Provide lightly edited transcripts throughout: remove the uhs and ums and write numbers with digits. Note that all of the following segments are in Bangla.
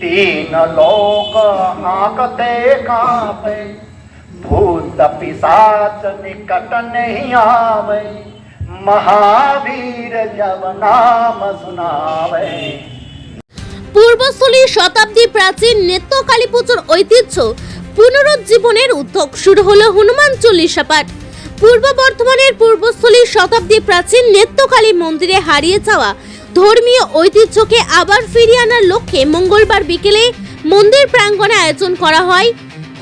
तीन लोक आंकते कांपे, भूत पिशाच निकट नहीं आवे, महावीर जब नाम सुनावे। পূর্বস্থলীর শতাব্দী প্রাচীন নেত্য কালী পুজোর ঐতিহ্য পুনরুজ্জীবনের উদ্যোগ শুরু হলো হনুমান চল্লিশা পাঠ। পূর্ব বর্ধমানের পূর্বস্থলীর শতাব্দী প্রাচীন নেত্য কালী মন্দিরে হারিয়ে যাওয়া ধর্মীয় ঐতিহ্যকে আবার ফিরিয়ে আনার লক্ষ্যে মঙ্গলবার বিকেলে মন্দির প্রাঙ্গণে আয়োজন করা হয়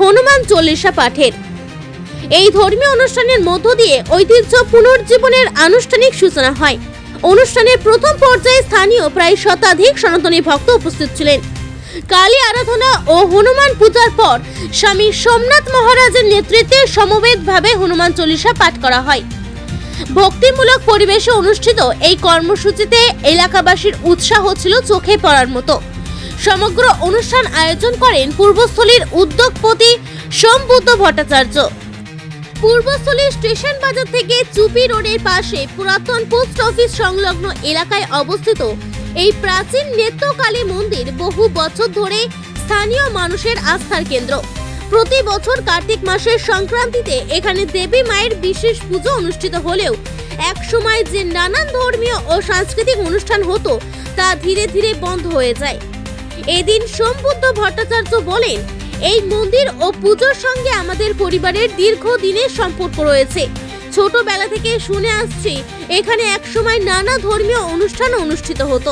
হনুমান চল্লিশা পাঠের। এই ধর্মীয় অনুষ্ঠানের মধ্য দিয়ে ঐতিহ্য পুনর্জীবনের আনুষ্ঠানিক সূচনা হয়। অনুষ্ঠানের প্রথম পর্যায়ে স্থানীয় প্রায় শতাধিক সনাতনী ভক্ত উপস্থিত ছিলেন। কালী আরাধনা ও হনুমান পূজার পর স্বামী সোমনাথ মহারাজের নেতৃত্বে সমবেতভাবে হনুমান চল্লিশা পাঠ করা হয়। ভক্তিমূলক পরিবেশে অনুষ্ঠিত এই কর্মসূচিতে এলাকাবাসীর উৎসাহ ছিল চোখে পড়ার মতো। সমগ্র অনুষ্ঠান আয়োজন করেন পূর্বস্থলীর উদ্যোগপতি সোমবুদ্ধ ভট্টাচার্য। পূর্বস্থলী স্টেশন বাজার থেকে চুপি রোডের পাশে পুরাতন পোস্ট অফিস সংলগ্ন এলাকায় অবস্থিত এই প্রাচীন নেত্য কালী মন্দির বহু বছর ধরে স্থানীয় মানুষের আস্থার কেন্দ্র। প্রতি বছর কার্তিক মাসের সংক্রান্তিতে এখানে দেবী মায়ের বিশেষ পুজো অনুষ্ঠিত হলেও একসময় যে নানান ধর্মীয় ও সাংস্কৃতিক অনুষ্ঠান হতো তা ধীরে ধীরে বন্ধ হয়ে যায়। এদিন সোমবুদ্ধ ভট্টাচার্য বলেন, এই মন্দির ও পুজোর সঙ্গে আমাদের পরিবারের দীর্ঘদিনের সম্পর্ক রয়েছে। ছোটবেলা থেকে শুনে আসছি এখানে একসময় নানা ধর্মীয় অনুষ্ঠান অনুষ্ঠিত হতো,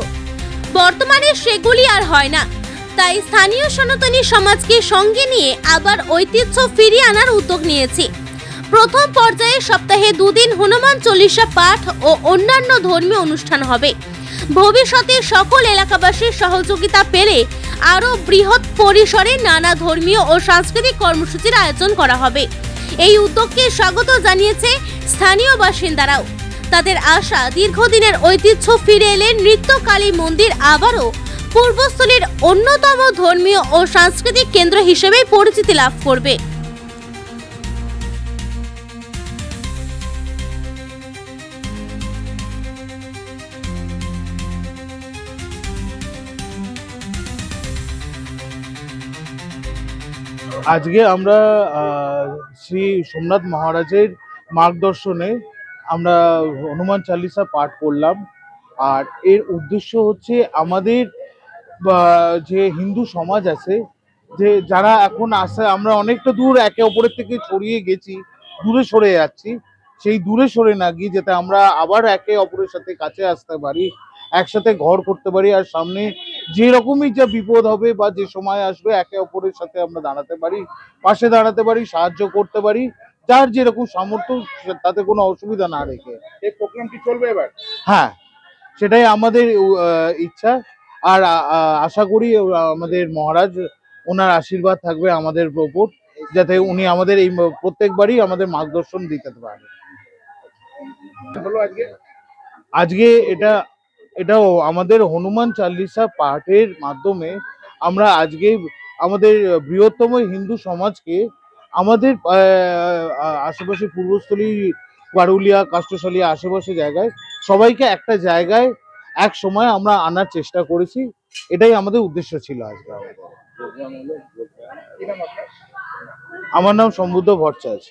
বর্তমানে সেগুলি আর হয় না। তাই স্থানীয় সনাতনী সমাজকে সঙ্গে নিয়ে আবার ঐতিহ্য ফিরিয়ে আনার উদ্যোগ নিয়েছি। প্রথম পর্যায়ে সপ্তাহে 2 দিন হনুমান চল্লিশা পাঠ ও অন্যান্য ধর্মীয় অনুষ্ঠান হবে। ভবিষ্যতে সকল এলাকাবাসীর সহযোগিতা পেলে আরও বৃহৎ পরিসরে নানা ধর্মীয় ও সাংস্কৃতিক কর্মসূচির আয়োজন করা হবে। এই উদ্যোগকে স্বাগত জানিয়েছে স্থানীয় বাসিন্দারাও। তাদের আশা, দীর্ঘদিনের ঐতিহ্য ফিরে এলে নৃত্য কালী মন্দির আবারও পূর্বস্থলীর অন্যতম ধর্মীয় ও সাংস্কৃতিক কেন্দ্র হিসেবে পরিচিতি লাভ করবে। আজকে আমরা শ্রী সোমনাথ মহারাজের মার্গদর্শনে আমরা হনুমান চালিসা পাঠ করলাম। আর এর উদ্দেশ্য হচ্ছে আমাদের যে হিন্দু সমাজ আছে, যে যারা এখন আসে, আমরা অনেকটা দূর একে অপরের থেকে ছড়িয়ে গেছি, দূরে সরে যাচ্ছি। সেই দূরে সরে না গিয়ে যাতে আমরা আবার একে অপরের সাথে কাছে আসতে পারি, একসাথে ঘর করতে পারি, আর সামনে যে রকমই যা বিপদ হবে বা যে সময় আসবে একে অপরের সাথে আমরা দাঁড়াতে পারি, পাশে দাঁড়াতে পারি, সাহায্য করতে পারি, যার যেরকম সামর্থ্য তাতে কোনো অসুবিধা না রেখে। এই প্রোগ্রাম কি চলবে এবার? হ্যাঁ, সেটাই আমাদের ইচ্ছা। আর আশা করি আমাদের মহারাজ, ওনার আশীর্বাদ থাকবে আমাদের উপর, যাতে উনি আমাদের এই প্রত্যেকবারই আমাদের মার্গদর্শন দিতে পারেন। আজকে এটাও আমাদের হনুমান চালিসা পাঠের মাধ্যমে আমরা আজকে আমাদের বৃহত্তম হিন্দু সমাজকে, আমাদের আশেপাশে পূর্বস্থলী, পারুলিয়া, কাষ্টশালী আশেপাশে জায়গায় সবাইকে একটা জায়গায় এক সময় আমরা আনার চেষ্টা করেছি। এটাই আমাদের উদ্দেশ্য ছিল আজকে। আমার নাম সম্বুদ্ধ ভট্টাচার্য।